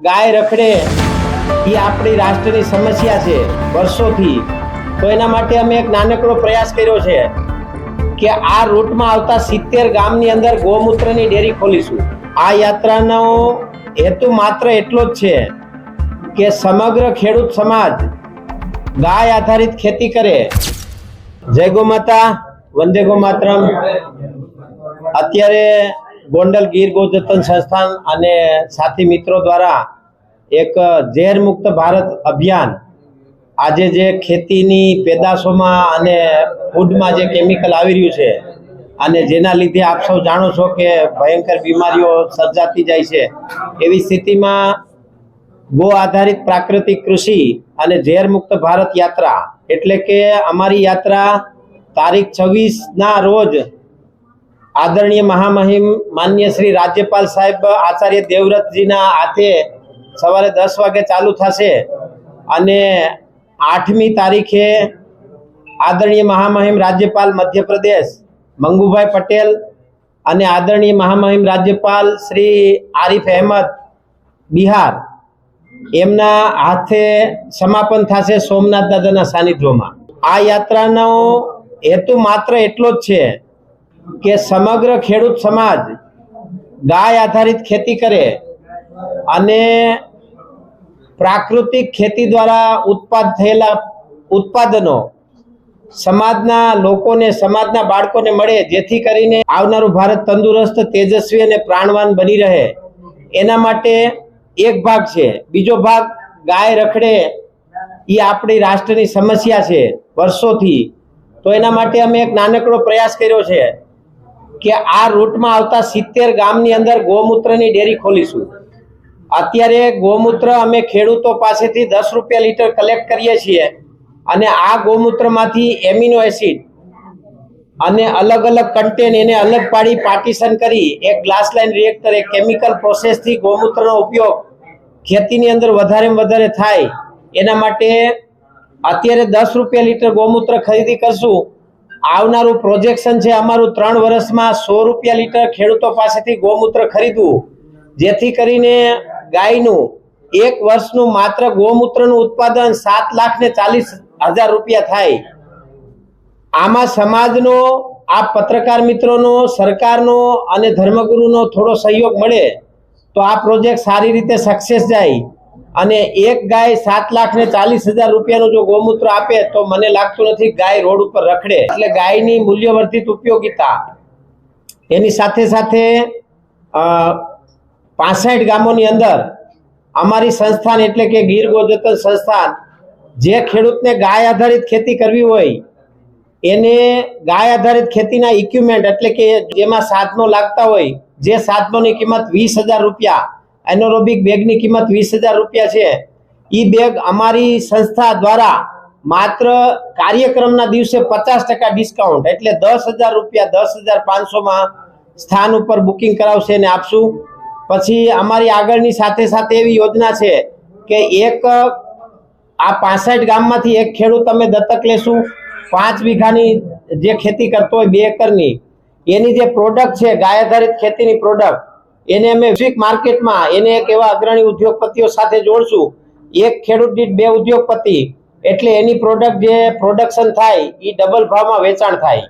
ગાય રખડે એ આપણી રાષ્ટ્રની સમસ્યા છે વર્ષોથી। તો એના માટે અમે એક નાનકડો પ્રયાસ કર્યો છે કે આ રૂટમાં આવતા 70 ગામની અંદર ગૌમૂત્રની ડેરી ખોલીશું। આ યાત્રાનો હેતુ માત્ર એટલો જ છે કે સમગ્ર ખેડૂત સમાજ ગાય આધારિત ખેતી કરે। જય ગૌ માતા, વંદે ગૌ માતરમ। અત્યારે ગોંડલ ગીર ગૌજતન સંસ્થાન અને સાથી મિત્રો દ્વારા એક ઝેર મુક્ત ભારત અભિયાન આજે જે ખેતીની પેદાશોમાં અને ફૂડમાં જે કેમિકલ આવી રહ્યું છે અને જેના લીધે આપ સૌ જાણો છો કે ભયંકર બીમારીઓ સર્જાતી જાય છે, એવી સ્થિતિમાં ગો આધારિત પ્રાકૃતિક કૃષિ અને ઝેર મુક્ત ભારત યાત્રા એટલે કે અમારી યાત્રા તારીખ 26ના રોજ આદરણીય મહામહિમ માન્ય શ્રી રાજ્યપાલ સાહેબ આચાર્ય દેવવ્રતજીના હાથે સવારે 10 વાગે ચાલુ થશે અને 8મી તારીખે આદરણીય મહામહિમ રાજ્યપાલ મધ્યપ્રદેશ મંગુભાઈ પટેલ અને આદરણીય મહામહિમ રાજ્યપાલ શ્રી આરિફ અહેમદ બિહાર એમના હાથે સમાપન થશે સોમનાથ દાદાના સાનિધ્યમાં। આ યાત્રાનો હેતુ માત્ર એટલો જ છે કે સમગ્ર ખેડૂત સમાજ ગાય આધારિત ખેતી કરે અને પ્રાકૃતિક ખેતી દ્વારા ઉત્પાદન થયેલા ઉત્પાદનો સમાજના લોકોને, સમાજના બાળકોને મળે, જેથી કરીને આવનારું ભારત તંદુરસ્ત, તેજસ્વી અને પ્રાણવાન બની રહે। એના માટે એક ભાગ છે। બીજો ભાગ ગાય રખડે એ આપણી રાષ્ટ્રની સમસ્યા છે વર્ષોથી। તો એના માટે અમે એક નાનકડો પ્રયાસ કર્યો છે કે આ રૂટમાં આવતા 70 ગામની અંદર ગૌમૂત્રની ડેરી ખોલીશું। અત્યારે ગૌમૂત્ર અમે ખેડૂતો પાસેથી 10 રૂપિયા લીટર કલેક્ટ કરીએ છીએ અને આ ગૌમૂત્રમાંથી એમિનો એસિડ અને અલગ અલગ કન્ટેન એને અલગ પાડી પાર્ટીશન કરી એક ગ્લાસ લાઇન રિએક્ટર, એક કેમિકલ પ્રોસેસથી ગૌમૂત્રનો ઉપયોગ ખેતીની અંદર વધારેમાં વધારે થાય એના માટે અત્યારે 10 રૂપિયા લીટર ગૌમૂત્ર ખરીદી કરશું। આવનારું પ્રોજેક્શન છે અમારું 3 વર્ષમાં 100 રૂપિયા લીટર ખેડૂતો પાસેથી ગૌમૂત્ર ખરીદવું, જેથી કરીને ગાયનું એક વર્ષનું માત્ર ગૌમૂત્રનું ઉત્પાદન 7,40,000 રૂપિયા થાય। આમાં સમાજનો, આ પત્રકાર મિત્રોનો, સરકારનો અને ધર્મગુરુનો થોડો સહયોગ મળે તો આ પ્રોજેક્ટ સારી રીતે સક્સેસ જાય અને એક ગાય 7,40,000 રૂપિયાનું જો ગૌમૂત્ર આપે તો મને લાગતું નથી ગાય રોડ ઉપર રખડે। એટલે ગાયની મૂલ્યવર્ધિત ઉપયોગિતા એની સાથે સાથે 65 ગામોની અંદર અમારી સંસ્થાન એટલે કે ગીર ગૌજતન સંસ્થાન જે ખેડૂતને ગાય આધારિત ખેતી કરવી હોય એને ગાય આધારિત ખેતીના ઇક્વિપમેન્ટ એટલે કે જેમાં સાધનો લાગતા હોય, જે સાધનોની કિંમત 20,000 રૂપિયા, એનોરોબિક બેગની કિંમત 20,000 રૂપિયા છે, એ બેગ અમારી સંસ્થા દ્વારા માત્ર કાર્યક્રમના દિવસે 50% ડિસ્કાઉન્ટ એટલે 10,000 રૂપિયા, 10,500માં સ્થાન ઉપર બુકિંગ કરાવશે અને આપશું। પછી અમારી આગળની સાથે સાથે એવી યોજના છે કે એક આ 65 ગામમાંથી એક ખેડૂત અમે દત્તક લેશું। 5 વીઘાની જે ખેતી કરતો હોય 2 એકરની, એની જે પ્રોડક્ટ છે ગાય આધારિત ખેતીની પ્રોડક્ટ એને અમે વૈશ્વિક માર્કેટમાં એને એક એવા અગ્રણી ઉદ્યોગપતિઓ સાથે જોડશું। એક ખેડૂત દીઠ 2 ઉદ્યોગપતિ એટલે એની પ્રોડક્ટ જે પ્રોડક્શન થાય એ ડબલ ભાવમાં વેચાણ થાય।